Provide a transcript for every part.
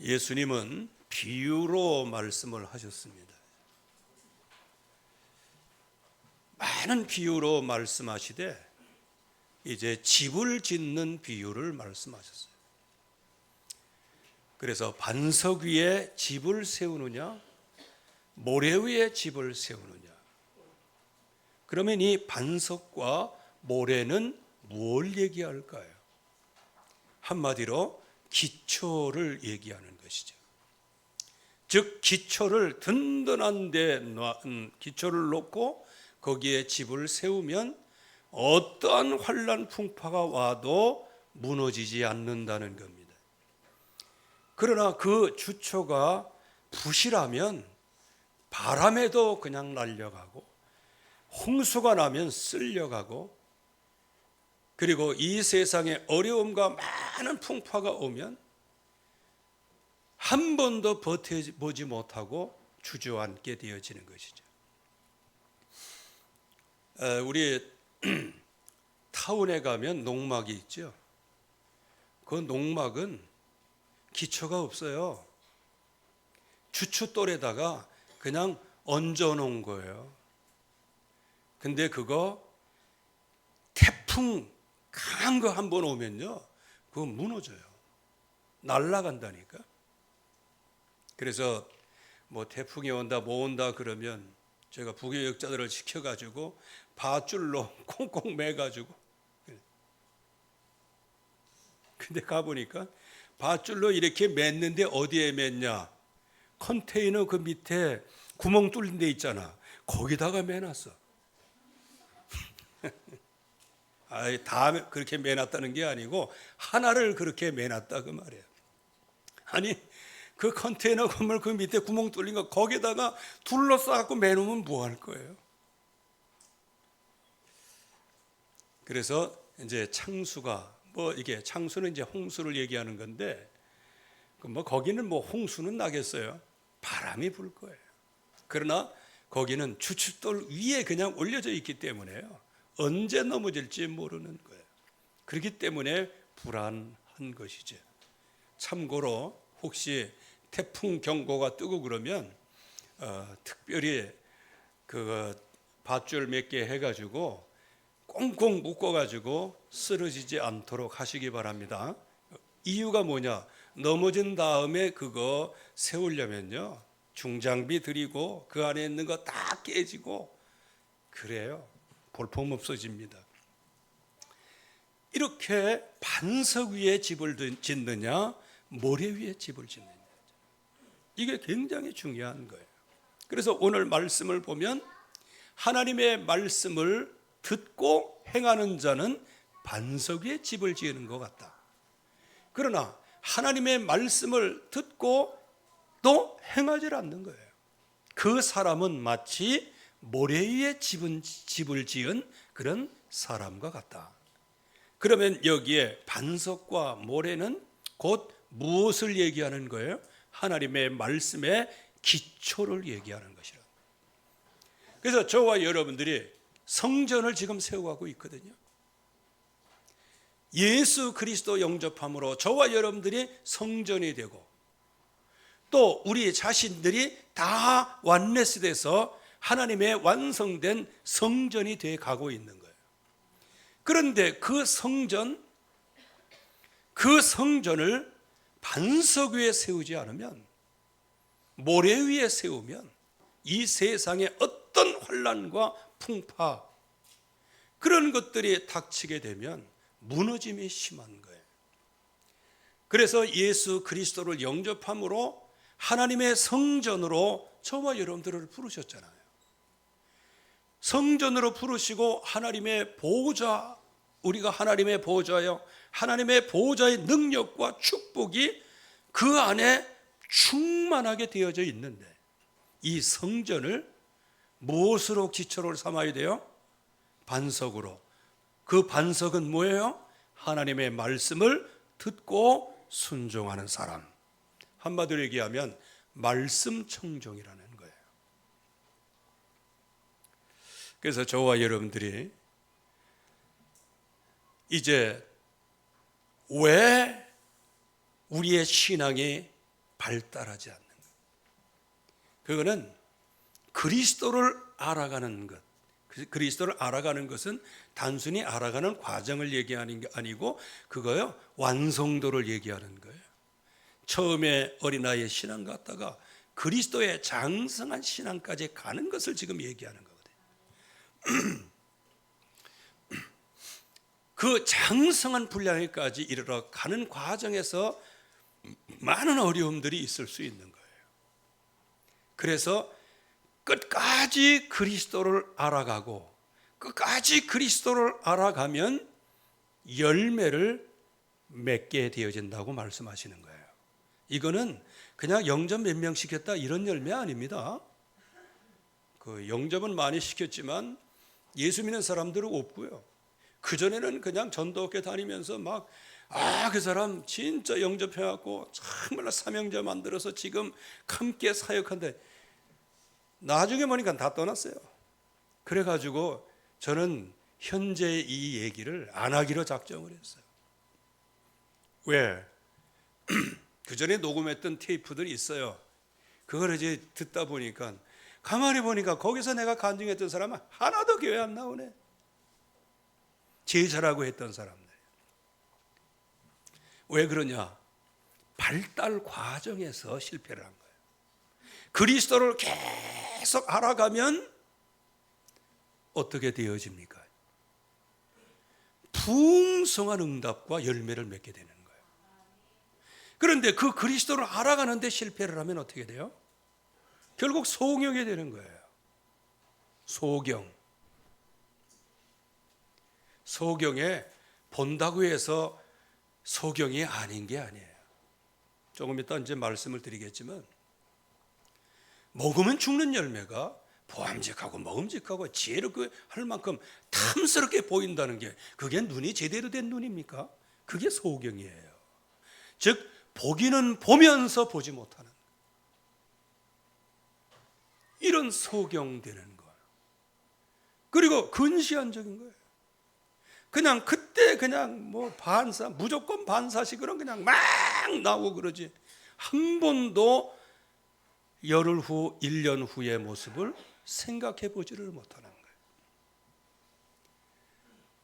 예수님은 비유로 말씀을 하셨습니다. 많은 비유로 말씀하시되 이제 집을 짓는 비유를 말씀하셨어요. 그래서 반석 위에 집을 세우느냐, 모래 위에 집을 세우느냐. 그러면 이 반석과 모래는 뭘 얘기할까요? 한마디로 기초를 얘기하는 것이죠. 즉 기초를 든든한 데 기초를 놓고 거기에 집을 세우면 어떠한 환난 풍파가 와도 무너지지 않는다는 겁니다. 그러나 그 주초가 부실하면 바람에도 그냥 날려가고 홍수가 나면 쓸려가고, 그리고 이 세상에 어려움과 많은 풍파가 오면 한 번도 버텨보지 못하고 주저앉게 되어지는 것이죠. 우리 타운에 가면 농막이 있죠. 그 농막은 기초가 없어요. 주춧돌에다가 그냥 얹어 놓은 거예요. 근데 그거 태풍 강한 거 한 번 오면요, 그거 무너져요. 날아간다니까. 그래서 뭐 태풍이 온다 뭐 온다 그러면 제가 부교역자들을 시켜가지고 밧줄로 콩콩 매가지고, 근데 가보니까 밧줄로 이렇게 맸는데 어디에 맸냐, 컨테이너 그 밑에 구멍 뚫린 데 있잖아, 거기다가 매놨어. 다 그렇게 매놨다는 게 아니고 하나를 그렇게 매놨다 그 말이에요. 아니 그 컨테이너 건물 그 밑에 구멍 뚫린 거 거기다가 둘러싸고 매놓으면 뭐 할 거예요? 그래서 이제 창수가 이게 창수는 이제 홍수를 얘기하는 건데, 거기는 홍수는 나겠어요? 바람이 불 거예요. 그러나 거기는 주춧돌 위에 그냥 올려져 있기 때문에요, 언제 넘어질지 모르는 거예요. 그렇기 때문에 불안한 것이죠. 참고로 혹시 태풍 경보가 뜨고 그러면 특별히 그 밧줄 몇 개 해가지고 꽁꽁 묶어가지고 쓰러지지 않도록 하시기 바랍니다. 이유가 뭐냐? 넘어진 다음에 그거 세우려면요, 중장비 들이고 그 안에 있는 거 다 깨지고 그래요. 볼품 없어집니다. 이렇게 반석 위에 집을 짓느냐, 모래 위에 집을 짓느냐, 이게 굉장히 중요한 거예요. 그래서 오늘 말씀을 보면 하나님의 말씀을 듣고 행하는 자는 반석 위에 집을 지는 것 같다. 그러나 하나님의 말씀을 듣고 또 행하지 않는 거예요. 그 사람은 마치 모래 위에 집을 지은 그런 사람과 같다. 그러면 여기에 반석과 모래는 곧 무엇을 얘기하는 거예요? 하나님의 말씀의 기초를 얘기하는 것이라. 그래서 저와 여러분들이 성전을 지금 세워가고 있거든요. 예수 그리스도 영접함으로 저와 여러분들이 성전이 되고, 또 우리 자신들이 다 완네스돼서 하나님의 완성된 성전이 되어 가고 있는 거예요. 그런데 그 성전을 반석 위에 세우지 않으면, 모래 위에 세우면 이 세상에 어떤 환난과 풍파, 그런 것들이 닥치게 되면 무너짐이 심한 거예요. 그래서 예수 그리스도를 영접함으로 하나님의 성전으로 저와 여러분들을 부르셨잖아요. 성전으로 부르시고 하나님의 보호자, 우리가 하나님의 보호자요, 하나님의 보호자의 능력과 축복이 그 안에 충만하게 되어져 있는데, 이 성전을 무엇으로 기초를 삼아야 돼요? 반석으로. 그 반석은 뭐예요? 하나님의 말씀을 듣고 순종하는 사람. 한마디로 얘기하면 말씀 청종이라는 거예요. 그래서 저와 여러분들이 이제 왜 우리의 신앙이 발달하지 않는 것. 그거는 그리스도를 알아가는 것. 그리스도를 알아가는 것은 단순히 알아가는 과정을 얘기하는 게 아니고 그거요, 완성도를 얘기하는 거예요. 처음에 어린아이의 신앙 같다가 그리스도의 장성한 신앙까지 가는 것을 지금 얘기하는 거거든요. 그 장성한 분량에까지 이르러 가는 과정에서 많은 어려움들이 있을 수 있는 거예요. 그래서 끝까지 그리스도를 알아가고 끝까지 그리스도를 알아가면 열매를 맺게 되어진다고 말씀하시는 거예요. 이거는 그냥 영접 몇 명 시켰다 이런 열매 아닙니다. 그 영접은 많이 시켰지만 예수 믿는 사람들은 없고요. 그전에는 그냥 전도학교 다니면서 막 그 사람 진짜 영접해갖고 정말 사명자 만들어서 지금 함께 사역한데 나중에 보니까 다 떠났어요. 그래가지고 저는 현재 이 얘기를 안 하기로 작정을 했어요. 왜? 그전에 녹음했던 테이프들이 있어요. 그걸 이제 듣다 보니까 가만히 보니까 거기서 내가 간증했던 사람은 하나도 교회 안 나오네. 제일 잘하고 했던 사람들. 왜 그러냐? 발달 과정에서 실패를 한 거예요. 그리스도를 계속 알아가면 어떻게 되어집니까? 풍성한 응답과 열매를 맺게 되는 거예요. 그런데 그 그리스도를 알아가는데 실패를 하면 어떻게 돼요? 결국 소경이 되는 거예요. 소경에 본다고 해서 소경이 아닌 게 아니에요. 조금 이따 이제 말씀을 드리겠지만 먹으면 죽는 열매가 보암직하고 먹음직하고 지혜롭게 할 만큼 탐스럽게 보인다는 게 그게 눈이 제대로 된 눈입니까? 그게 소경이에요. 즉 보기는 보면서 보지 못하는 이런 소경되는 거예요. 그리고 근시안적인 거예요. 그냥 그때 그냥 뭐 반사 무조건 반사식으로 그냥 막 나오고 그러지 한 번도 열흘 후 1년 후의 모습을 생각해 보지를 못하는 거예요.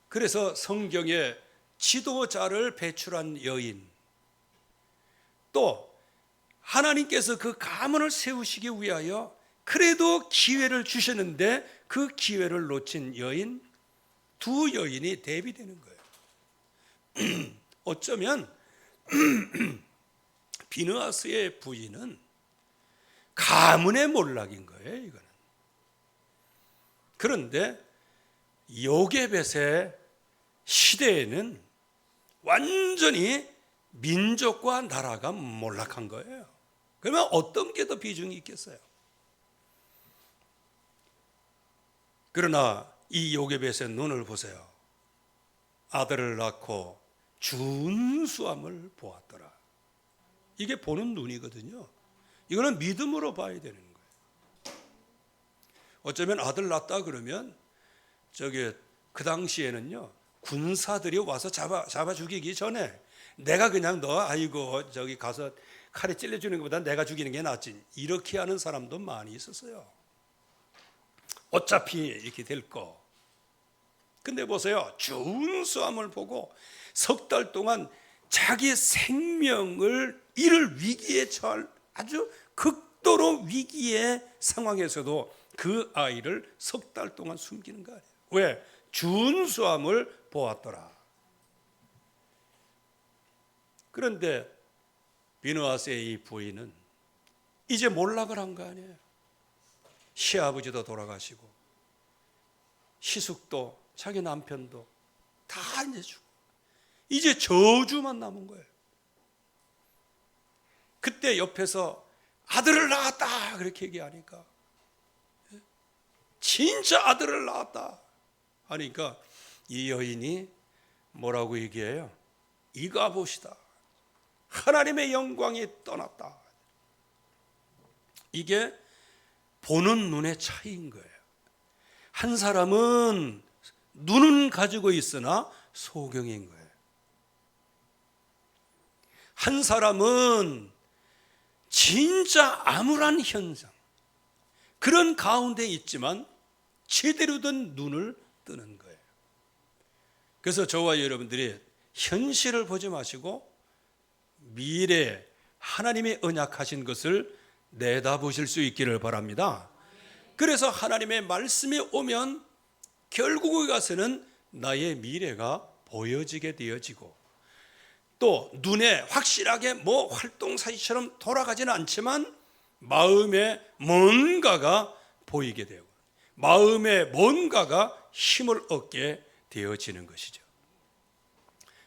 그래서 성경에 지도자를 배출한 여인 또 하나님께서 그 가문을 세우시기 위하여 그래도 기회를 주셨는데 그 기회를 놓친 여인 두 여인이 대비되는 거예요. 어쩌면 비느하스의 부인은 가문의 몰락인 거예요. 이거는. 그런데 요게벳의 시대에는 완전히 민족과 나라가 몰락한 거예요. 그러면 어떤 게 더 비중이 있겠어요? 그러나 이 요게벳의 눈을 보세요. 아들을 낳고 준수함을 보았더라. 이게 보는 눈이거든요. 이거는 믿음으로 봐야 되는 거예요. 어쩌면 아들 낳았다 그러면 그 당시에는요 군사들이 와서 잡아 죽이기 전에 내가 그냥 너 아이고 저기 가서 칼에 찔러주는 것보다 내가 죽이는 게 낫지 이렇게 하는 사람도 많이 있었어요. 어차피 이렇게 될 거. 근데 보세요. 준수함을 보고 석 달 동안 자기 생명을 잃을 위기에 처할 아주 극도로 위기의 상황에서도 그 아이를 석 달 동안 숨기는 거 아니에요. 왜? 준수함을 보았더라. 그런데 비느하스의 이 부인은 이제 몰락을 한 거 아니에요. 시아버지도 돌아가시고 시숙도 자기 남편도 다 이제 죽고 이제 저주만 남은 거예요. 그때 옆에서 아들을 낳았다 그렇게 얘기하니까 진짜 아들을 낳았다 하니까 이 여인이 뭐라고 얘기해요? 이가 보시다. 하나님의 영광이 떠났다. 이게 보는 눈의 차이인 거예요. 한 사람은 눈은 가지고 있으나 소경인 거예요. 한 사람은 진짜 암울한 현상, 그런 가운데 있지만 제대로 된 눈을 뜨는 거예요. 그래서 저와 여러분들이 현실을 보지 마시고 미래에 하나님의 언약하신 것을 내다보실 수 있기를 바랍니다. 그래서 하나님의 말씀이 오면 결국에 가서는 나의 미래가 보여지게 되어지고, 또 눈에 확실하게 뭐 활동사실처럼 돌아가지는 않지만 마음에 뭔가가 보이게 되고 마음에 뭔가가 힘을 얻게 되어지는 것이죠.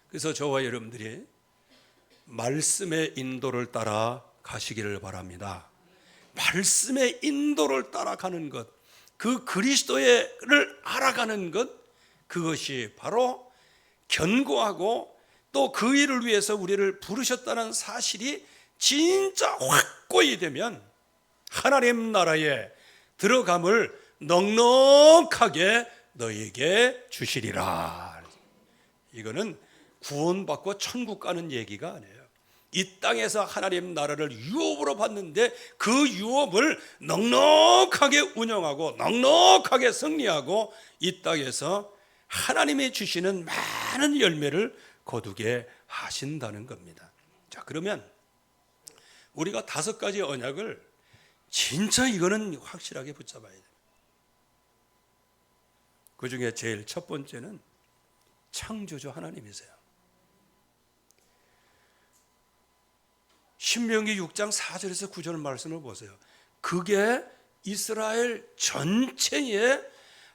그래서 저와 여러분들이 말씀의 인도를 따라 가시기를 바랍니다. 말씀의 인도를 따라가는 것, 그 그리스도를 알아가는 것, 그것이 바로 견고하고 또 그 일을 위해서 우리를 부르셨다는 사실이 진짜 확고히 되면 하나님 나라에 들어감을 넉넉하게 너에게 주시리라. 이거는 구원받고 천국 가는 얘기가 아니에요. 이 땅에서 하나님 나라를 유업으로 받는데 그 유업을 넉넉하게 운영하고 넉넉하게 승리하고 이 땅에서 하나님이 주시는 많은 열매를 거두게 하신다는 겁니다. 자, 그러면 우리가 5가지 언약을 진짜 이거는 확실하게 붙잡아야 돼요. 그 중에 제일 첫 번째는 창조주 하나님이세요. 신명기 6장 4절에서 9절 말씀을 보세요. 그게 이스라엘 전체에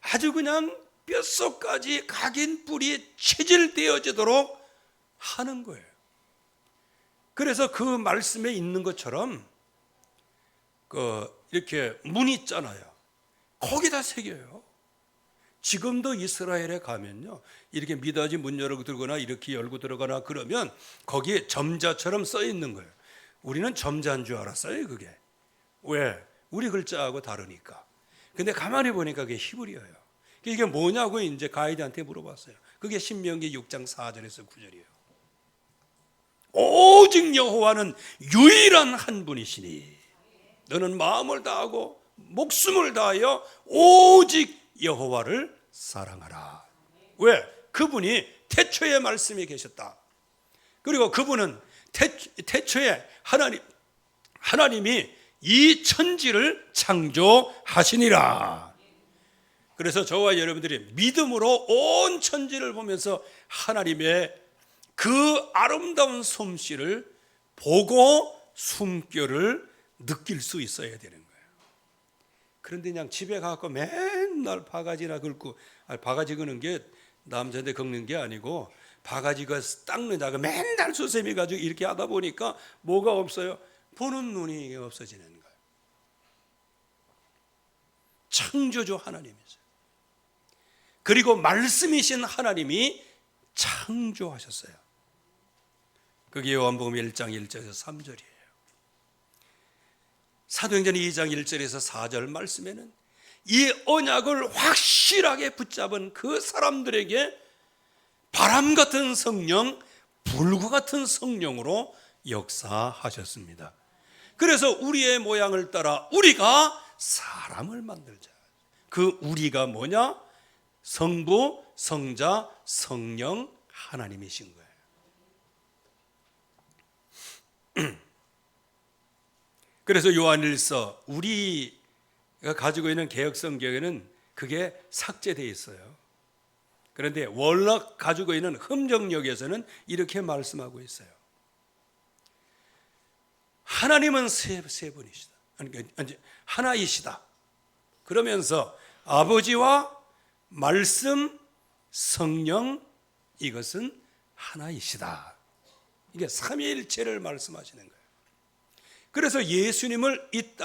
아주 그냥 뼛속까지 각인 뿔이 체질되어지도록 하는 거예요. 그래서 그 말씀에 있는 것처럼 이렇게 문 있잖아요. 거기다 새겨요. 지금도 이스라엘에 가면요, 이렇게 미닫이 문 열고 들거나 이렇게 열고 들어가나 그러면 거기에 점자처럼 써 있는 거예요. 우리는 점자인 줄 알았어요. 그게 왜? 우리 글자하고 다르니까. 근데 가만히 보니까 그게 히브리어예요. 이게 뭐냐고 이제 가이드한테 물어봤어요. 그게 신명기 6장 4절에서 9절이에요. 오직 여호와는 유일한 한 분이시니 너는 마음을 다하고 목숨을 다하여 오직 여호와를 사랑하라. 왜? 그분이 태초에 말씀이 계셨다. 그리고 그분은 태초에 하나님이 이 천지를 창조하시니라. 그래서 저와 여러분들이 믿음으로 온 천지를 보면서 하나님의 그 아름다운 솜씨를 보고 숨결을 느낄 수 있어야 되는 거예요. 그런데 그냥 집에 가서 맨날 바가지나 긁고, 바가지 긁는 게 남자인데 긁는 게 아니고 바가지가 닦는다고 맨날 수세미 가지고 이렇게 하다 보니까 뭐가 없어요? 보는 눈이 없어지는 거예요. 창조주 하나님이세요. 그리고 말씀이신 하나님이 창조하셨어요. 그게 요한복음 1장 1절에서 3절이에요. 사도행전 2장 1절에서 4절 말씀에는 이 언약을 확실하게 붙잡은 그 사람들에게 바람 같은 성령, 불과 같은 성령으로 역사하셨습니다. 그래서 우리의 모양을 따라 우리가 사람을 만들자. 그 우리가 뭐냐? 성부, 성자, 성령 하나님이신 거예요. 그래서 요한일서 우리가 가지고 있는 개역성경에는 그게 삭제되어 있어요. 그런데 원래 가지고 있는 흠정역에서는 이렇게 말씀하고 있어요. 하나님은 세 분이시다. 하나이시다. 그러면서 아버지와 말씀, 성령, 이것은 하나이시다. 이게 삼위일체를 말씀하시는 거예요. 그래서 예수님이 이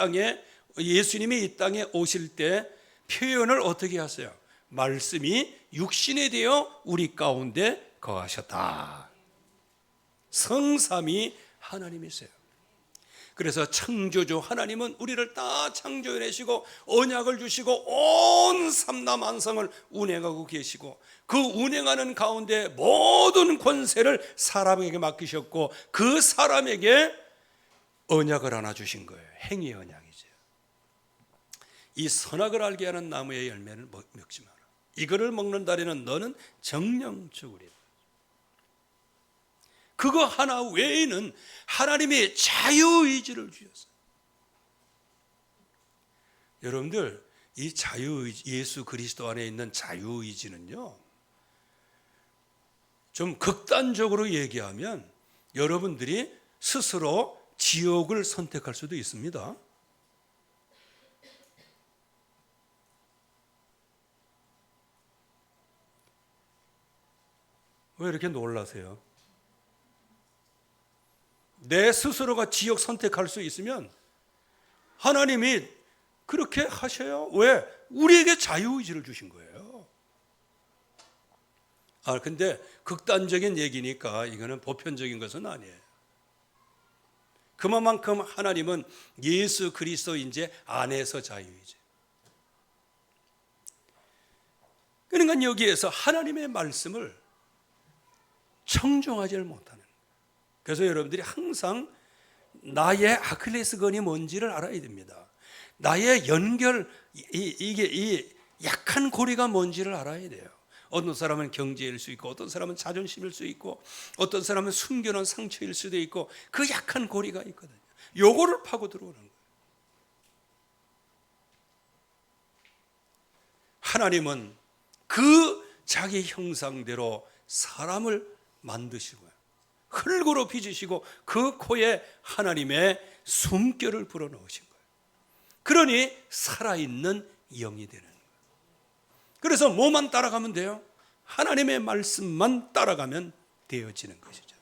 땅에 오실 때 표현을 어떻게 하세요? 말씀이 육신이 되어 우리 가운데 거하셨다. 성삼위 하나님이세요. 그래서 창조주 하나님은 우리를 다 창조해내시고 언약을 주시고 온 삼라만상을 운행하고 계시고 그 운행하는 가운데 모든 권세를 사람에게 맡기셨고 그 사람에게 언약을 하나 주신 거예요. 행위 언약이죠. 이 선악을 알게 하는 나무의 열매를 먹지 마라. 이거를 먹는 날에는 너는 정령 죽으리라. 그거 하나 외에는 하나님의 자유의지를 주셨어요. 여러분들, 이 예수 그리스도 안에 있는 자유의지는요, 좀 극단적으로 얘기하면 여러분들이 스스로 지옥을 선택할 수도 있습니다. 왜 이렇게 놀라세요? 내 스스로가 지옥 선택할 수 있으면 하나님이 그렇게 하셔요. 왜? 우리에게 자유의지를 주신 거예요. 근데 극단적인 얘기니까 이거는 보편적인 것은 아니에요. 그만큼 하나님은 예수 그리스도 이제 안에서 자유이지. 그러니까 여기에서 하나님의 말씀을 청중하지를 못하는. 그래서 여러분들이 항상 나의 아킬레스건이 뭔지를 알아야 됩니다. 나의 연결, 이 약한 고리가 뭔지를 알아야 돼요. 어떤 사람은 경제일 수 있고, 어떤 사람은 자존심일 수 있고, 어떤 사람은 숨겨놓은 상처일 수도 있고, 그 약한 고리가 있거든요. 요거를 파고 들어오는 거예요. 하나님은 그 자기 형상대로 사람을 만드시고요, 흙으로 빚으시고 그 코에 하나님의 숨결을 불어넣으신 거예요. 그러니 살아있는 영이 되는 거예요. 그래서 뭐만 따라가면 돼요? 하나님의 말씀만 따라가면 되어지는 것이죠.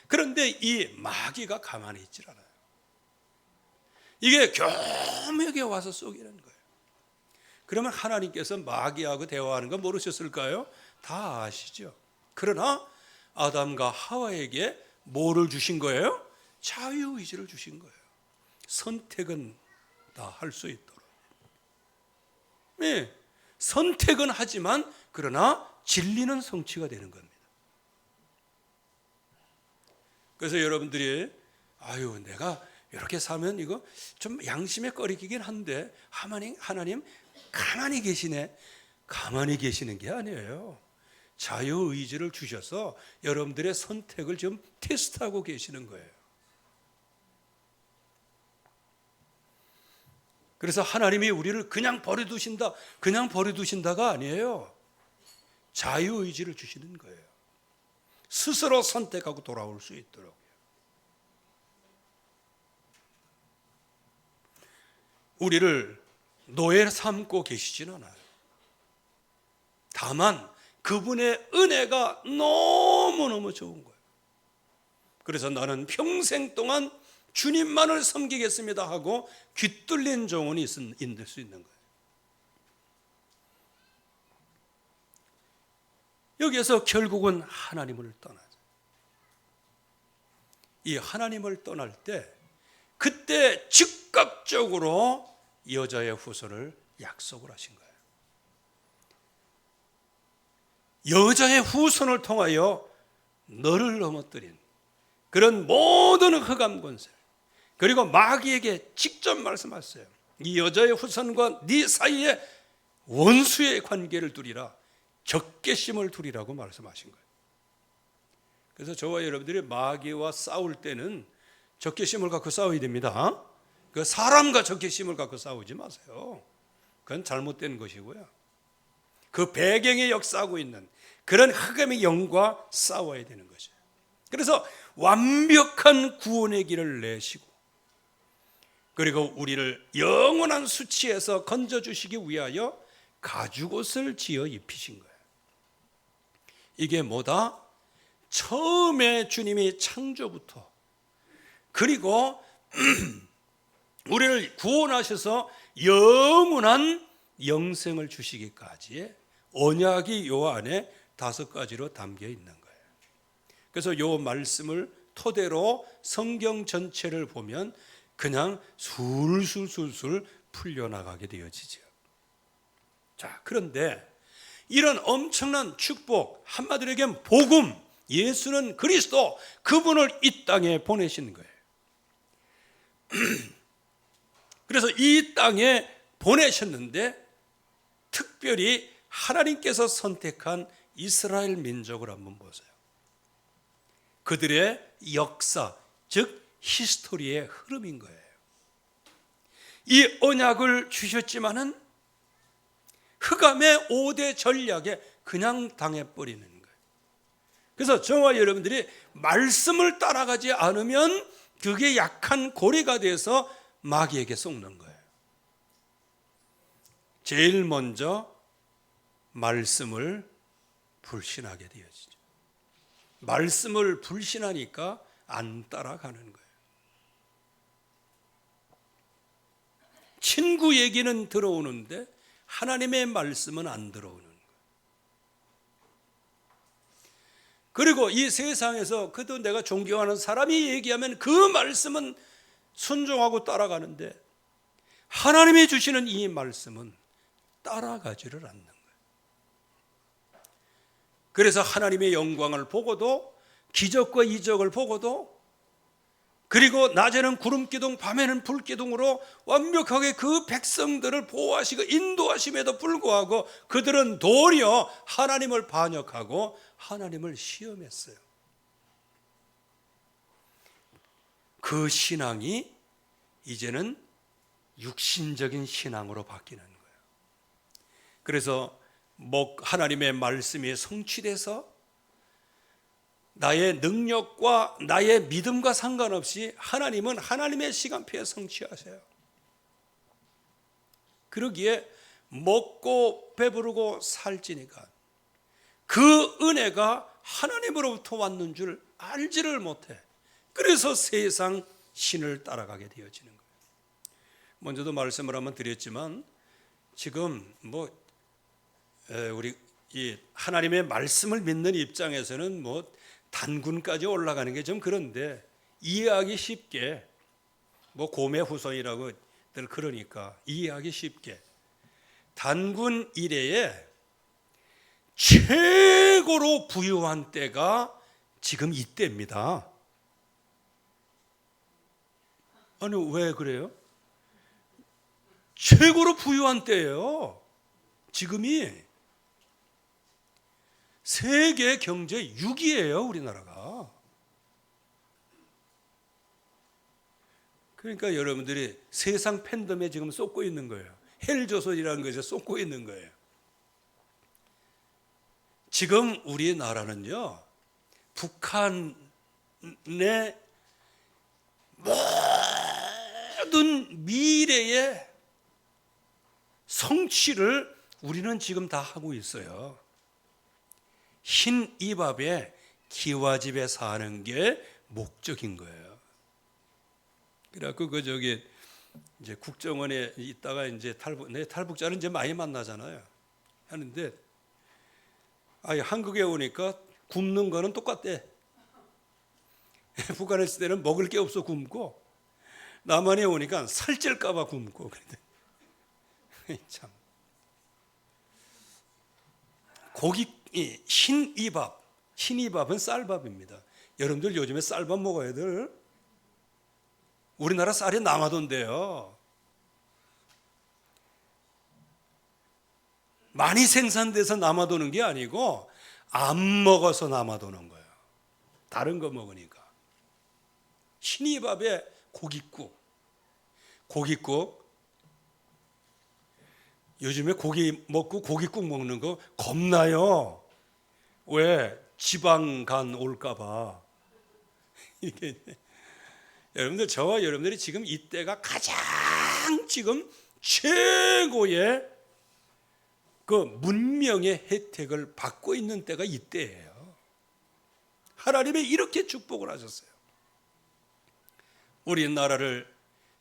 그런데 이 마귀가 가만히 있질 않아요. 이게 교묘하게 와서 속이는 거예요. 그러면 하나님께서 마귀하고 대화하는 거 모르셨을까요? 다 아시죠. 그러나 아담과 하와에게 뭐를 주신 거예요? 자유의지를 주신 거예요. 선택은 다 할 수 있도록. 네, 선택은 하지만 그러나 진리는 성취가 되는 겁니다. 그래서 여러분들이 내가 이렇게 사면 이거 좀 양심에 꺼리긴 한데 하나님 가만히 계시네. 가만히 계시는 게 아니에요. 자유의지를 주셔서 여러분들의 선택을 좀 테스트하고 계시는 거예요. 그래서 하나님이 우리를 그냥 버려두신다가 아니에요. 자유의지를 주시는 거예요. 스스로 선택하고 돌아올 수 있도록. 우리를 노예 삼고 계시진 않아요. 다만 그분의 은혜가 너무너무 좋은 거예요. 그래서 나는 평생 동안 주님만을 섬기겠습니다 하고 귀뚫린 종은 있을 수 있는 거예요. 여기에서 결국은 하나님을 떠나죠. 이 하나님을 떠날 때 그때 즉각적으로 여자의 후손을 약속을 하신 거예요. 여자의 후손을 통하여 너를 넘어뜨린 그런 모든 흑암 권세, 그리고 마귀에게 직접 말씀하셨어요. 이 여자의 후손과 네 사이에 원수의 관계를 두리라, 적개심을 두리라고 말씀하신 거예요. 그래서 저와 여러분들이 마귀와 싸울 때는 적개심을 갖고 싸워야 됩니다. 그 사람과 적개심을 갖고 싸우지 마세요. 그건 잘못된 것이고요. 그 배경에 역사하고 있는 그런 흑암의 영과 싸워야 되는 거죠. 그래서 완벽한 구원의 길을 내시고, 그리고 우리를 영원한 수치에서 건져주시기 위하여 가죽옷을 지어 입히신 거예요. 이게 뭐다? 처음에 주님이 창조부터, 그리고 우리를 구원하셔서 영원한 영생을 주시기까지의 언약이 요 안에 5가지로 담겨 있는 거예요. 그래서 요 말씀을 토대로 성경 전체를 보면 그냥 술술술술 풀려나가게 되어지죠. 자, 그런데 이런 엄청난 축복, 한마디로 얘기하면 복음, 예수는 그리스도, 그분을 이 땅에 보내신 거예요. 그래서 이 땅에 보내셨는데 특별히 하나님께서 선택한 이스라엘 민족을 한번 보세요. 그들의 역사, 즉 히스토리의 흐름인 거예요. 이 언약을 주셨지만은 흑암의 5대 전략에 그냥 당해버리는 거예요. 그래서 저와 여러분들이 말씀을 따라가지 않으면 그게 약한 고리가 돼서 마귀에게 속는 거예요. 제일 먼저 말씀을 불신하게 되어지죠. 말씀을 불신하니까 안 따라가는 거예요. 친구 얘기는 들어오는데 하나님의 말씀은 안 들어오는 거예요. 그리고 이 세상에서 그도 내가 존경하는 사람이 얘기하면 그 말씀은 순종하고 따라가는데 하나님이 주시는 이 말씀은 따라가지를 않는 거예요. 그래서 하나님의 영광을 보고도 기적과 이적을 보고도 그리고 낮에는 구름기둥 밤에는 불기둥으로 완벽하게 그 백성들을 보호하시고 인도하심에도 불구하고 그들은 도리어 하나님을 반역하고 하나님을 시험했어요. 그 신앙이 이제는 육신적인 신앙으로 바뀌는 거예요. 그래서 하나님의 말씀이 성취돼서 나의 능력과 나의 믿음과 상관없이 하나님은 하나님의 시간표에 성취하세요. 그러기에 먹고 배부르고 살찌니까 그 은혜가 하나님으로부터 왔는 줄 알지를 못해. 그래서 세상 신을 따라가게 되어지는 거예요. 먼저도 말씀을 한번 드렸지만 지금 우리 이 하나님의 말씀을 믿는 입장에서는 단군까지 올라가는 게 좀 그런데 이해하기 쉽게 고매후손이라고들 그러니까 이해하기 쉽게 단군 이래에 최고로 부유한 때가 지금 이때입니다. 아니 왜 그래요? 최고로 부유한 때예요. 지금이 세계 경제 6위예요, 우리나라가. 그러니까 여러분들이 세상 팬덤에 지금 쏟고 있는 거예요. 헬조선이라는 것에 쏟고 있는 거예요. 지금 우리나라는요, 북한의 모든 미래의 성취를 우리는 지금 다 하고 있어요. 흰 이밥에 기와집에 사는 게 목적인 거예요. 그래갖고 이제 국정원에 있다가 이제 탈북자는 이제 많이 만나잖아요. 하는데 한국에 오니까 굶는 거는 똑같대. 북한에 있을 때는 먹을 게 없어 굶고 남한에 오니까 살찔까봐 굶고 참 흰이밥은 쌀밥입니다. 여러분들 요즘에 쌀밥 먹어야들. 우리나라 쌀이 남아돈대요. 많이 생산돼서 남아도는 게 아니고 안 먹어서 남아도는 거예요. 다른 거 먹으니까. 흰이밥에 고깃국. 요즘에 고기 먹고 고깃국 먹는 거 겁나요. 왜? 지방간 올까 봐. 이게 여러분들, 저와 여러분들이 지금 이때가 가장 지금 최고의 그 문명의 혜택을 받고 있는 때가 이때예요. 하나님이 이렇게 축복을 하셨어요. 우리나라를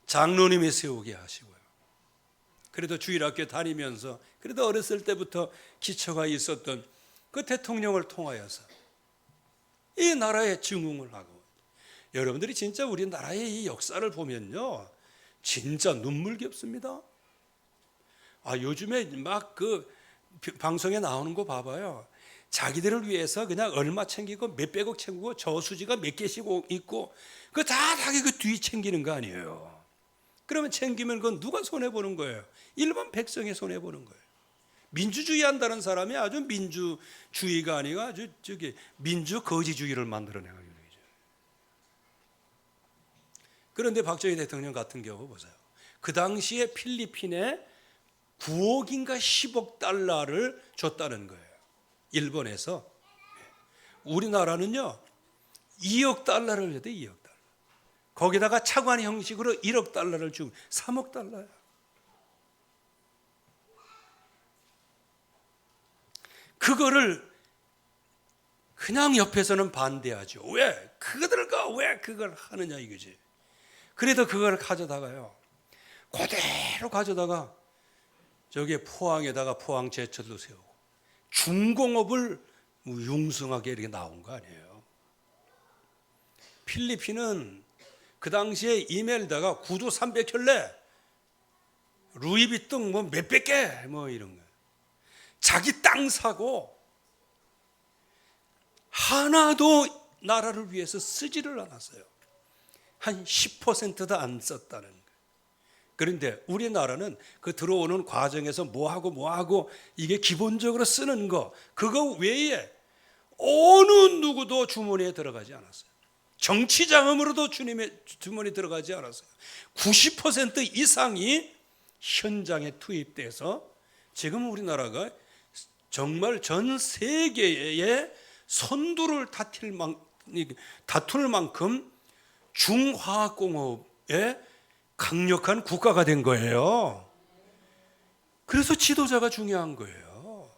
장로님이 세우게 하시고요. 그래도 주일학교 다니면서 그래도 어렸을 때부터 기초가 있었던 그 대통령을 통하여서 이 나라에 증응을 하고, 여러분들이 진짜 우리나라의 이 역사를 보면요, 진짜 눈물겹습니다. 요즘에 막 그 방송에 나오는 거 봐봐요. 자기들을 위해서 그냥 얼마 챙기고 몇백억 챙기고 저수지가 몇 개씩 있고 그 다 자기 그 뒤 챙기는 거 아니에요. 그러면 챙기면 그건 누가 손해보는 거예요? 일반 백성이 손해보는 거예요. 민주주의 한다는 사람이 아주 민주주의가 아니고 아주 민주거지주의를 만들어내는 거죠. 그런데 박정희 대통령 같은 경우 보세요. 그 당시에 필리핀에 9억인가 10억 달러를 줬다는 거예요. 일본에서. 우리나라는요 2억 달러를 줬대. 2억 달러. 거기다가 차관 형식으로 1억 달러를 주고 3억 달러야. 그거를 그냥 옆에서는 반대하죠. 왜? 그들과 왜 그걸 하느냐 이거지. 그래도 그걸 가져다가요. 그대로 가져다가 저기 포항에다가 포항 제철도 세우고 중공업을 융성하게 이렇게 나온 거 아니에요. 필리핀은 그 당시에 이멜다가 구두 300켤레, 루이비통 뭐 몇백 개 뭐 이런 거. 자기 땅 사고 하나도 나라를 위해서 쓰지를 않았어요. 한 10%도 안 썼다는 거예요. 그런데 우리나라는 그 들어오는 과정에서 뭐하고 이게 기본적으로 쓰는 거 그거 외에 어느 누구도 주머니에 들어가지 않았어요. 정치 자금으로도 주님의 주머니에 들어가지 않았어요. 90% 이상이 현장에 투입돼서 지금 우리나라가 정말 전 세계의 선두를 다툴 만큼 중화학공업에 강력한 국가가 된 거예요. 그래서 지도자가 중요한 거예요.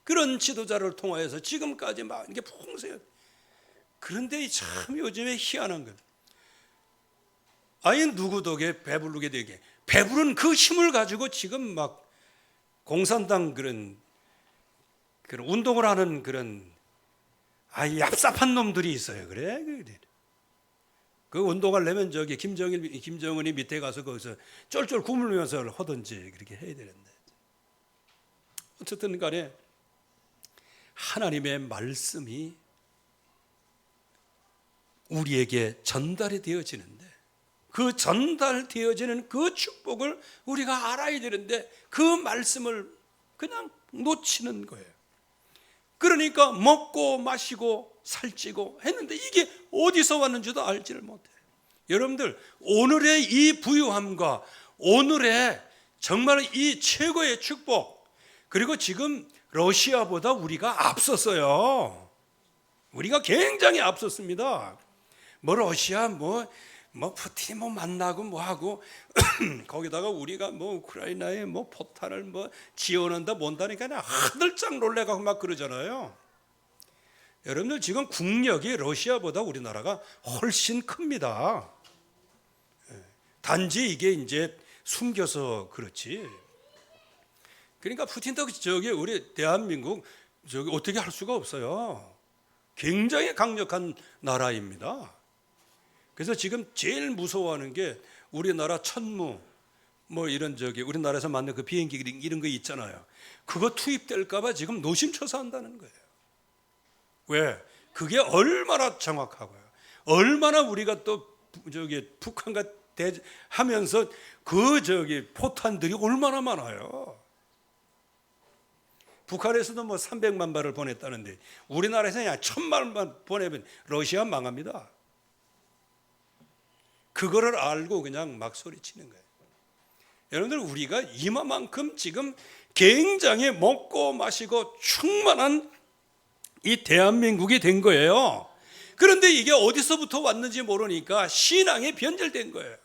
그런 지도자를 통하여서 지금까지 막 이렇게 풍성해. 그런데 참 요즘에 희한한 건 아예 누구 덕에 배부르게 되게 배부른 그 힘을 가지고 지금 막 공산당 그런 운동을 하는 그런 얍삽한 놈들이 있어요. 그래. 그 운동하려면 저기 김정은이 밑에 가서 거기서 쫄쫄 굶으면서 하든지 그렇게 해야 되는데. 어쨌든 간에 하나님의 말씀이 우리에게 전달이 되어지는데 그 전달되어지는 그 축복을 우리가 알아야 되는데 그 말씀을 그냥 놓치는 거예요. 그러니까 먹고 마시고 살찌고 했는데 이게 어디서 왔는지도 알지를 못해요. 여러분들 오늘의 이 부유함과 오늘의 정말 이 최고의 축복 그리고 지금 러시아보다 우리가 앞섰어요. 우리가 굉장히 앞섰습니다. 뭐 러시아 뭐 푸틴이 만나고 뭐하고 거기다가 우리가 뭐 우크라이나에 뭐 포탄을 뭐 지원한다 뭔다니까 그냥 하들짝 놀래가고 막 그러잖아요. 여러분들 지금 국력이 러시아보다 우리나라가 훨씬 큽니다. 단지 이게 이제 숨겨서 그렇지. 그러니까 푸틴도 저기 우리 대한민국 저기 어떻게 할 수가 없어요. 굉장히 강력한 나라입니다. 그래서 지금 제일 무서워하는 게 우리나라 천무 뭐 이런 저기 우리나라에서 만든 그 비행기 이런 거 있잖아요. 그거 투입될까봐 지금 노심초사한다는 거예요. 왜? 그게 얼마나 정확하고요. 얼마나 우리가 또 저기 북한과 하면서 그 저기 포탄들이 얼마나 많아요. 북한에서도 뭐 300만 발을 보냈다는데 우리나라에서 그냥 1000발만 보내면 러시아 망합니다. 그거를 알고 그냥 막 소리치는 거예요. 여러분들 우리가 이만큼 지금 굉장히 먹고 마시고 충만한 이 대한민국이 된 거예요. 그런데 이게 어디서부터 왔는지 모르니까 신앙이 변질된 거예요.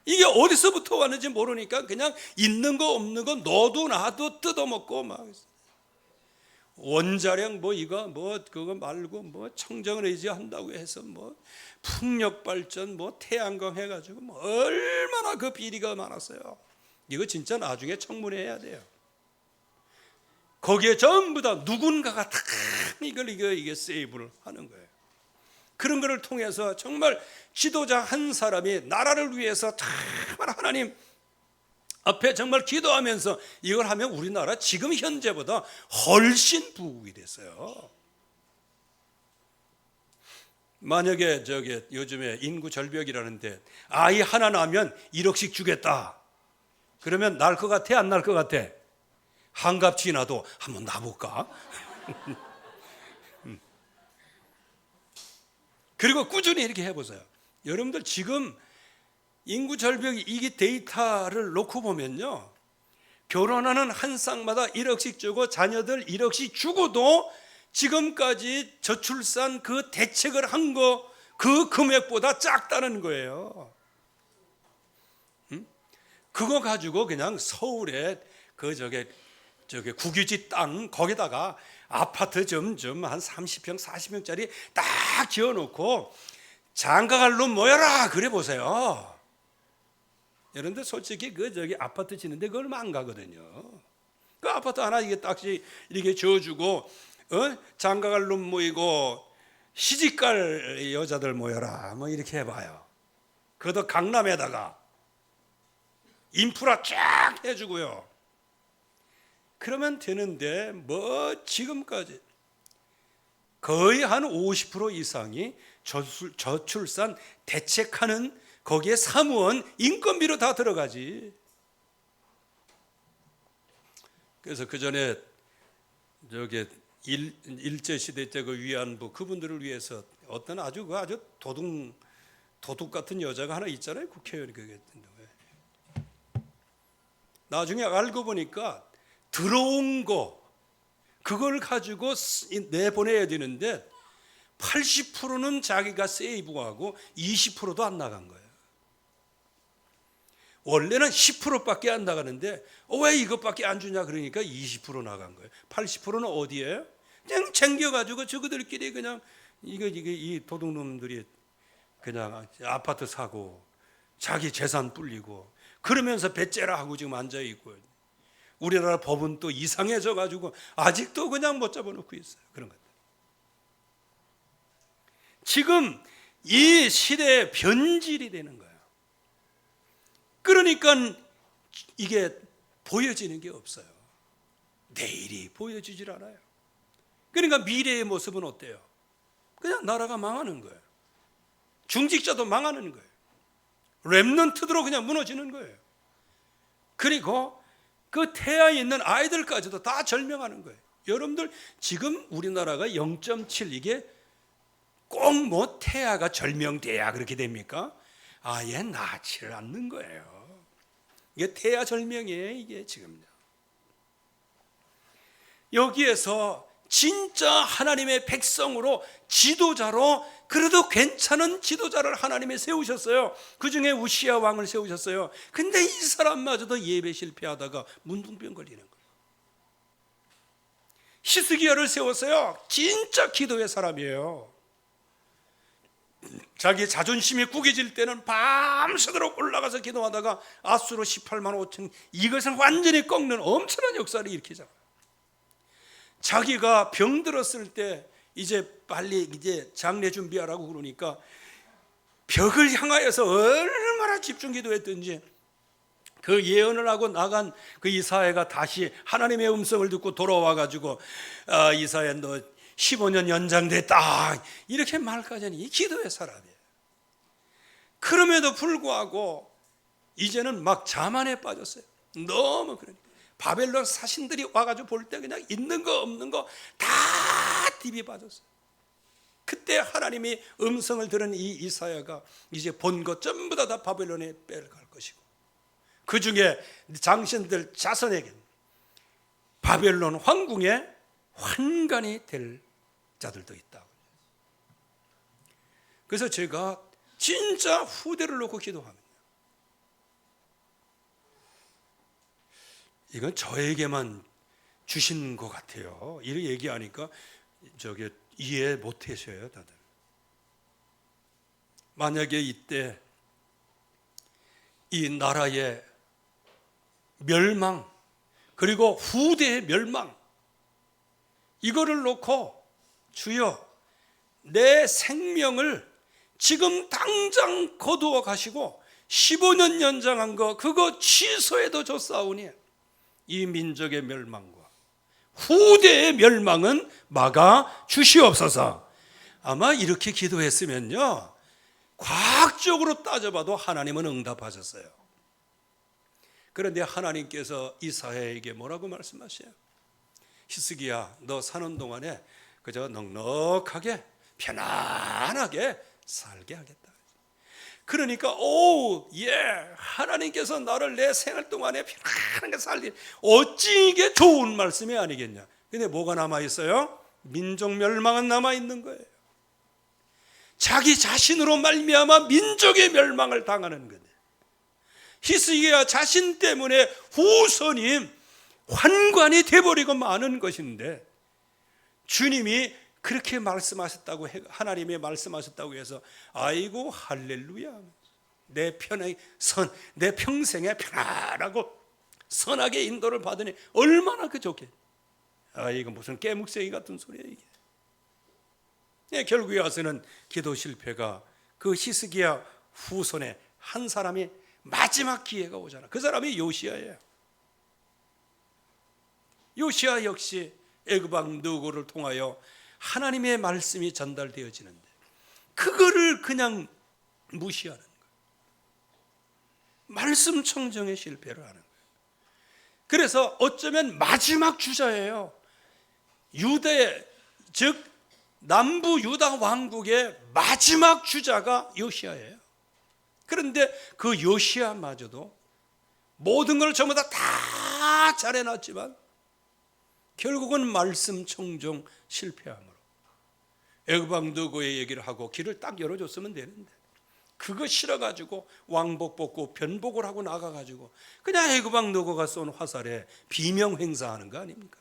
이게 어디서부터 왔는지 모르니까 그냥 있는 거 없는 거 너도 나도 뜯어먹고 막 원자력 뭐 이거 뭐 그거 말고 뭐 청정에너지 한다고 해서 뭐 풍력 발전 뭐 태양광 해가지고 뭐 얼마나 그 비리가 많았어요. 이거 진짜 나중에 청문회해야 돼요. 거기에 전부 다 누군가가 다 이게 세이브를 하는 거예요. 그런 것을 통해서 정말 지도자 한 사람이 나라를 위해서 정말 하나님 앞에 정말 기도하면서 이걸 하면 우리나라 지금 현재보다 훨씬 부국이 됐어요. 만약에 요즘에 인구 절벽이라는데 아이 하나 낳으면 1억씩 주겠다. 그러면 날 것 같아? 안 날 것 같아? 한갑 지나도 한번 놔볼까? 그리고 꾸준히 이렇게 해보세요. 여러분들 지금 인구 절벽 이 데이터를 놓고 보면요, 결혼하는 한 쌍마다 1억씩 주고 자녀들 1억씩 주고도 지금까지 저출산 그 대책을 한 거 그 금액보다 작다는 거예요. 그거 가지고 그냥 서울에 국유지 땅 거기다가 아파트 좀 한 30평 40평짜리 딱 지어놓고 장가갈 놈 모여라 그래 보세요. 여러분들 솔직히 아파트 짓는데 그걸 얼마 안 가거든요. 그 아파트 하나 이게 딱 이렇게 지어주고 장가갈 놈 모이고 시집갈 여자들 모여라 뭐 이렇게 해봐요. 그것도 강남에다가 인프라 쫙 해주고요. 그러면 되는데 뭐 지금까지 거의 한 50% 이상이 저출산 대책하는 거기에 사무원 인건비로 다 들어가지. 그래서 그 전에 일제시대 때 그 위안부 그분들을 위해서 어떤 아주 도둑 같은 여자가 하나 있잖아요. 국회의원이 그게. 나중에 알고 보니까 들어온 거 그걸 가지고 내보내야 되는데 80%는 자기가 세이브하고 20%도 안 나간 거예요. 원래는 10%밖에 안 나가는데 왜 이것밖에 안 주냐 그러니까 20% 나간 거예요. 80%는 어디에? 그냥 챙겨가지고 저그들끼리 그냥 이 도둑놈들이 그냥 아파트 사고 자기 재산 불리고 그러면서 배째라 하고 지금 앉아 있고, 우리나라 법은 또 이상해져 가지고 아직도 그냥 못 잡아놓고 있어요. 그런 것들. 지금 이 시대의 변질이 되는 거예요. 그러니까 이게 보여지는 게 없어요. 내일이 보여지질 않아요. 그러니까 미래의 모습은 어때요? 그냥 나라가 망하는 거예요. 중직자도 망하는 거예요. 렘넌트들로 그냥 무너지는 거예요. 그리고 그 태아에 있는 아이들까지도 다 절명하는 거예요. 여러분들 지금 우리나라가 0.7 이게 꼭 뭐 태아가 절명돼야 그렇게 됩니까? 아예 낳지를 않는 거예요. 이게 태아 절명이에요. 이게 지금요. 여기에서 진짜 하나님의 백성으로 지도자로 그래도 괜찮은 지도자를 하나님이 세우셨어요. 그 중에 우시야 왕을 세우셨어요. 근데 이 사람마저도 예배 실패하다가 문둥병 걸리는 거예요. 히스기야를 세웠어요. 진짜 기도의 사람이에요. 자기 자존심이 구겨질 때는 밤새도록 올라가서 기도하다가 아수로 18만 5천 이것을 완전히 꺾는 엄청난 역사를 일으키잖아요. 자기가 병들었을 때 이제 빨리 이제 장례 준비하라고 그러니까 벽을 향하여서 얼마나 집중 기도했든지 그 예언을 하고 나간 그 이사야가 다시 하나님의 음성을 듣고 돌아와 가지고 이사야 너 15년 연장됐다 이렇게 말까지 하니 이 기도의 사람이에요. 그럼에도 불구하고 이제는 막 자만에 빠졌어요. 너무 그러니까 바벨론 사신들이 와가지고 볼 때 그냥 있는 거 없는 거 다 디비 빠졌어요. 그때 하나님이 음성을 들은 이 이사야가 이제 본 것 전부 다 바벨론에 빼갈 것이고 그 중에 장신들 자손에게 바벨론 황궁에 환관이 될 자들도 있다. 그래서 제가 진짜 후대를 놓고 기도합니다. 이건 저에게만 주신 것 같아요. 이렇게 얘기하니까 이해 못 하셔요, 다들. 만약에 이때 이 나라의 멸망 그리고 후대의 멸망 이거를 놓고 주여 내 생명을 지금 당장 거두어 가시고 15년 연장한 거 그거 취소해도 좋사오니 이 민족의 멸망과 후대의 멸망은 막아 주시옵소서. 아마 이렇게 기도했으면요, 과학적으로 따져봐도 하나님은 응답하셨어요. 그런데 하나님께서 이사야에게 뭐라고 말씀하셔요? 히스기야, 너 사는 동안에 그저 넉넉하게 편안하게 살게 하겠다. 그러니까 하나님께서 나를 내 생활 동안에 편안하게 살게, 어찌 이게 좋은 말씀이 아니겠냐. 근데 뭐가 남아있어요? 민족 멸망은 남아있는 거예요. 자기 자신으로 말미암아 민족의 멸망을 당하는 거예요. 히스기야 자신 때문에 후손이 환관이 돼버리고 마는 것인데, 주님이 그렇게 말씀하셨다고, 하나님이 말씀하셨다고 해서 아이고 할렐루야, 내 평생에 편안하고 선하게 인도를 받으니 얼마나 그 좋겠. 이거 무슨 깨묵새기 같은 소리야 이게. 결국에 와서는 기도 실패가, 그 히스기야 후손에 한 사람이 마지막 기회가 오잖아. 그 사람이 요시야예요. 요시야 역시 애굽 왕 느고를 통하여 하나님의 말씀이 전달되어지는데 그거를 그냥 무시하는 거예요. 말씀 청정에 실패를 하는 거예요. 그래서 어쩌면 마지막 주자예요. 유대, 즉 남부 유다 왕국의 마지막 주자가 요시야예요. 그런데 그 요시야마저도 모든 걸 전부 다 잘해놨지만 결국은 말씀 청정 실패함으로 애굽 왕 느고의 얘기를 하고 길을 딱 열어줬으면 되는데, 그거 싫어가지고 왕복 벗고 변복을 하고 나가가지고 그냥 애굽 왕 느고가 쏜 화살에 비명 행사하는 거 아닙니까?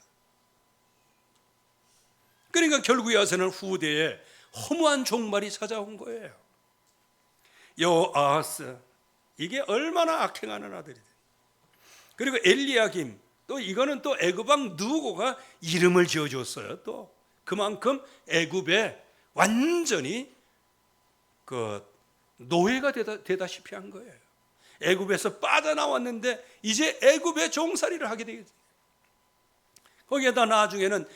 그러니까 결국에 와서는 후대에 허무한 종말이 찾아온 거예요. 여아하스, 이게 얼마나 악행하는 아들이다. 그리고 엘리야김, 또 이거는 또 애굽 왕 느고가 이름을 지어줬어요. 또 그만큼 애굽에 완전히 그 노예가 되다시피 한 거예요. 애굽에서 빠져나왔는데 이제 애굽의 종살이를 하게 되겠죠. 거기에다 나중에는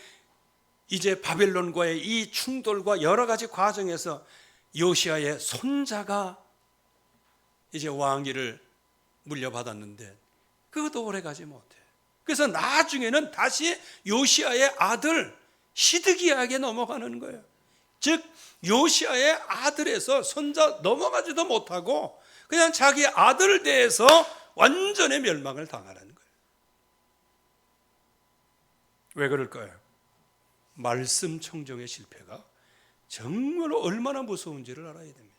이제 바벨론과의 이 충돌과 여러 가지 과정에서 요시야의 손자가 이제 왕위를 물려받았는데 그것도 오래가지 못해. 그래서 나중에는 다시 요시야의 아들 시드기야에게 넘어가는 거예요. 즉 요시야의 아들에서 손자 넘어가지도 못하고 그냥 자기 아들 대해서 완전히 멸망을 당하는 거예요. 왜 그럴까요? 말씀 청정의 실패가 정말로 얼마나 무서운지를 알아야 됩니다.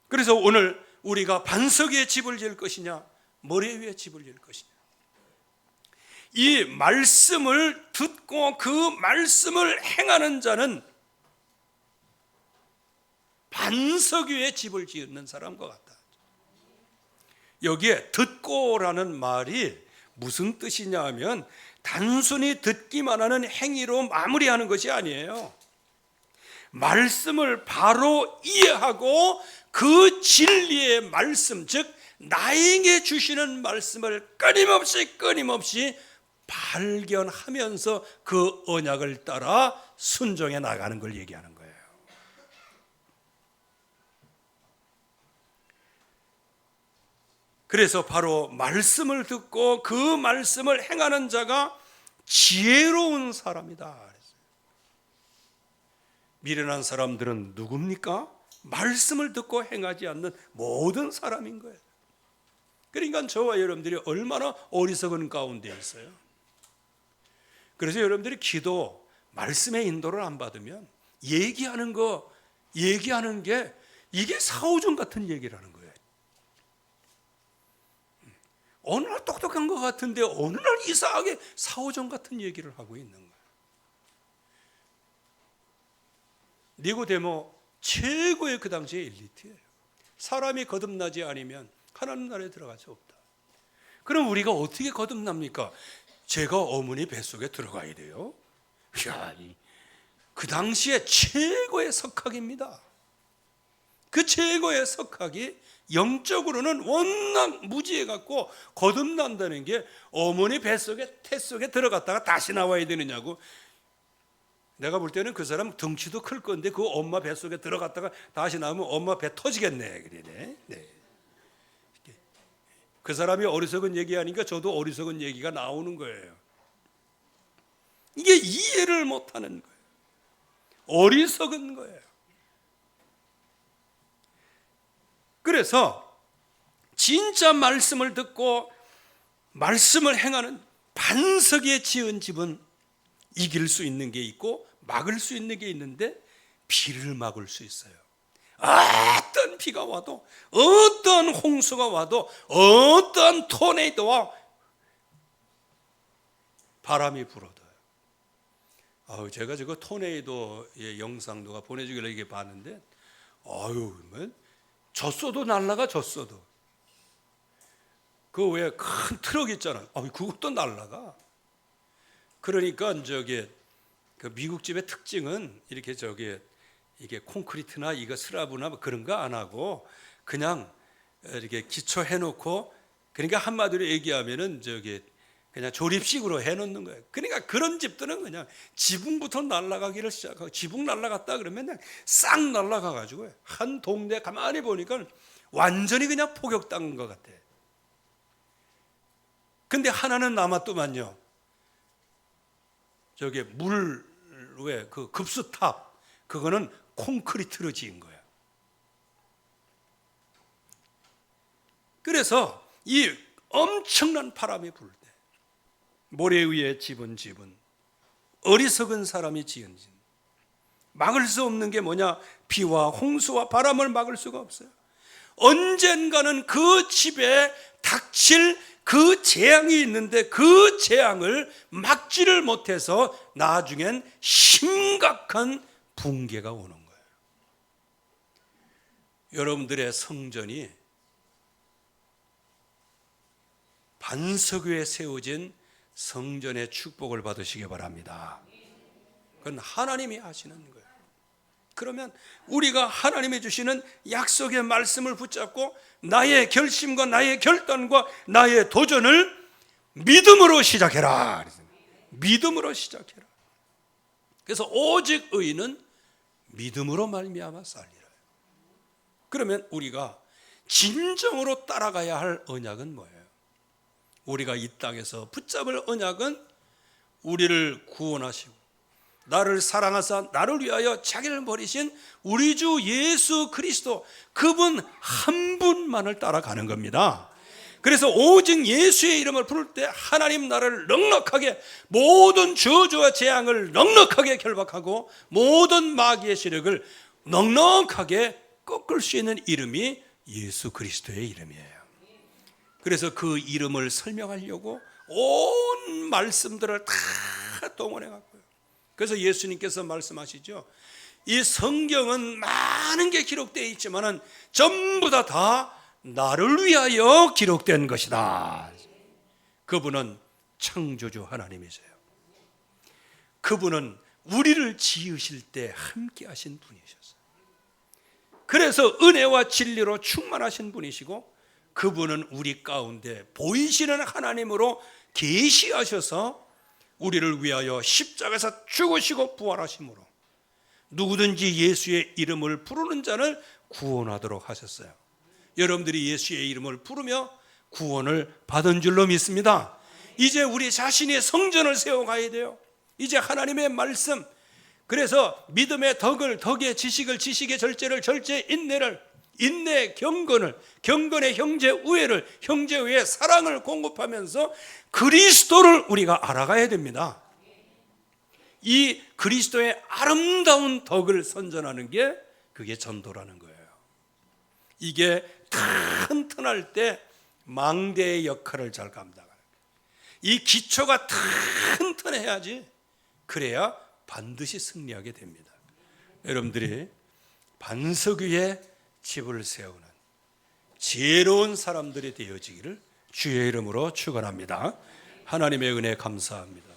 그래서 오늘 우리가 반석 위에 집을 지을 것이냐, 모래 위에 집을 지을 것이냐, 이 말씀을 듣고 그 말씀을 행하는 자는 반석 위에 집을 짓는 사람과 같다. 여기에 듣고라는 말이 무슨 뜻이냐 하면 단순히 듣기만 하는 행위로 마무리하는 것이 아니에요. 말씀을 바로 이해하고 그 진리의 말씀, 즉 나에게 주시는 말씀을 끊임없이 발견하면서 그 언약을 따라 순종해 나가는 걸 얘기하는 거예요. 그래서 바로 말씀을 듣고 그 말씀을 행하는 자가 지혜로운 사람이다. 미련한 사람들은 누굽니까? 말씀을 듣고 행하지 않는 모든 사람인 거예요. 그러니까 저와 여러분들이 얼마나 어리석은 가운데 있어요. 그래서 여러분들이 기도, 말씀의 인도를 안 받으면 얘기하는 게 이게 사오정 같은 얘기라는 거예요. 어느 날 똑똑한 것 같은데 어느 날 이상하게 사오정 같은 얘기를 하고 있는 거예요. 니고데모 최고의 그 당시의 엘리트예요. 사람이 거듭나지 않으면 하나님 나라에 들어갈 수 없다. 그럼 우리가 어떻게 거듭납니까? 제가 어머니 뱃속에 들어가야 돼요. 이야, 그 당시에 최고의 석학입니다. 그 최고의 석학이 영적으로는 워낙 무지해갖고 거듭난다는 게 어머니 뱃속에, 태 속에 들어갔다가 다시 나와야 되느냐고. 내가 볼 때는 그 사람 덩치도 클 건데 그 엄마 뱃속에 들어갔다가 다시 나오면 엄마 배 터지겠네. 그러네. 네. 그 사람이 어리석은 얘기하니까 저도 어리석은 얘기가 나오는 거예요. 이게 이해를 못하는 거예요. 어리석은 거예요. 그래서 진짜 말씀을 듣고 말씀을 행하는 반석에 지은 집은 이길 수 있는 게 있고 막을 수 있는 게 있는데 비를 막을 수 있어요. 어떤 비가 와도, 어떤 홍수가 와도, 어떤 토네이도와 바람이 불어도, 제가 저거 토네이도의 영상 누가 보내주길래 이게 봤는데, 졌어도 날라가, 졌어도. 그 왜 큰 트럭 있잖아. 그것도 날라가. 그러니까 그 미국 집의 특징은 이렇게 이게 콘크리트나 이거 슬라브나 그런 거 안 하고 그냥 이렇게 기초해 놓고, 그러니까 한마디로 얘기하면은 그냥 조립식으로 해 놓는 거예요. 그러니까 그런 집들은 그냥 지붕부터 날아가기를 시작하고, 지붕 날아갔다 그러면 그냥 싹 날아가 가지고 한 동네 가만히 보니까 완전히 그냥 포격당한 것 같아. 근데 하나는 남았더만요. 물 왜 그 급수탑, 그거는 콘크리트로 지은 거야. 그래서 이 엄청난 바람이 불 때 모래 위에 집은 어리석은 사람이 지은 집, 막을 수 없는 게 뭐냐? 비와 홍수와 바람을 막을 수가 없어요. 언젠가는 그 집에 닥칠 그 재앙이 있는데 그 재앙을 막지를 못해서 나중엔 심각한 붕괴가 오는 거예요. 여러분들의 성전이 반석 위에 세워진 성전의 축복을 받으시기 바랍니다. 그건 하나님이 하시는 거예요. 그러면 우리가 하나님이 주시는 약속의 말씀을 붙잡고 나의 결심과 나의 결단과 나의 도전을 믿음으로 시작해라. 믿음으로 시작해라. 그래서 오직 의인은 믿음으로 말미암아 살리라. 그러면 우리가 진정으로 따라가야 할 언약은 뭐예요? 우리가 이 땅에서 붙잡을 언약은 우리를 구원하시고 나를 사랑하사 나를 위하여 자기를 버리신 우리 주 예수 그리스도, 그분 한 분만을 따라가는 겁니다. 그래서 오직 예수의 이름을 부를 때 하나님 나라를 넉넉하게, 모든 저주와 재앙을 넉넉하게 결박하고 모든 마귀의 세력을 넉넉하게 꺾을 수 있는 이름이 예수 그리스도의 이름이에요. 그래서 그 이름을 설명하려고 온 말씀들을 다 동원해 갖고요. 그래서 예수님께서 말씀하시죠. 이 성경은 많은 게 기록되어 있지만은 전부 다 나를 위하여 기록된 것이다. 그분은 창조주 하나님이세요. 그분은 우리를 지으실 때 함께 하신 분이셨어요. 그래서 은혜와 진리로 충만하신 분이시고, 그분은 우리 가운데 보이시는 하나님으로 계시하셔서 우리를 위하여 십자가에서 죽으시고 부활하심으로 누구든지 예수의 이름을 부르는 자를 구원하도록 하셨어요. 여러분들이 예수의 이름을 부르며 구원을 받은 줄로 믿습니다. 이제 우리 자신이 성전을 세워가야 돼요. 이제 하나님의 말씀, 그래서 믿음의 덕의 지식을, 지식의 절제를, 절제의 인내를, 인내의 경건을, 경건의 형제 우애를, 형제 우애의 사랑을 공급하면서 그리스도를 우리가 알아가야 됩니다. 이 그리스도의 아름다운 덕을 선전하는 게 그게 전도라는 거예요. 이게 튼튼할 때 망대의 역할을 잘 감당하는 거예요. 이 기초가 튼튼해야지, 그래야 반드시 승리하게 됩니다. 여러분들이 반석 위에 집을 세우는 지혜로운 사람들이 되어지기를 주의 이름으로 축원합니다. 하나님의 은혜 감사합니다.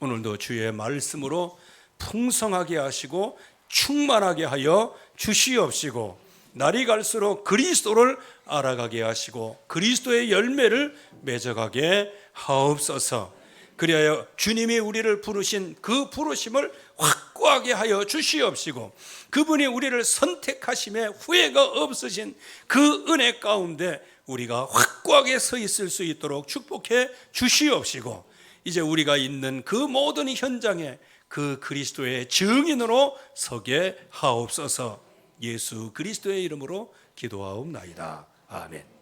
오늘도 주의 말씀으로 풍성하게 하시고 충만하게 하여 주시옵시고, 날이 갈수록 그리스도를 알아가게 하시고 그리스도의 열매를 맺어가게 하옵소서. 그리하여 주님이 우리를 부르신 그 부르심을 확 확고하게 하여 주시옵시고, 그분이 우리를 선택하심에 후회가 없으신 그 은혜 가운데 우리가 확고하게 서 있을 수 있도록 축복해 주시옵시고, 이제 우리가 있는 그 모든 현장에 그 그리스도의 증인으로 서게 하옵소서. 예수 그리스도의 이름으로 기도하옵나이다. 아멘.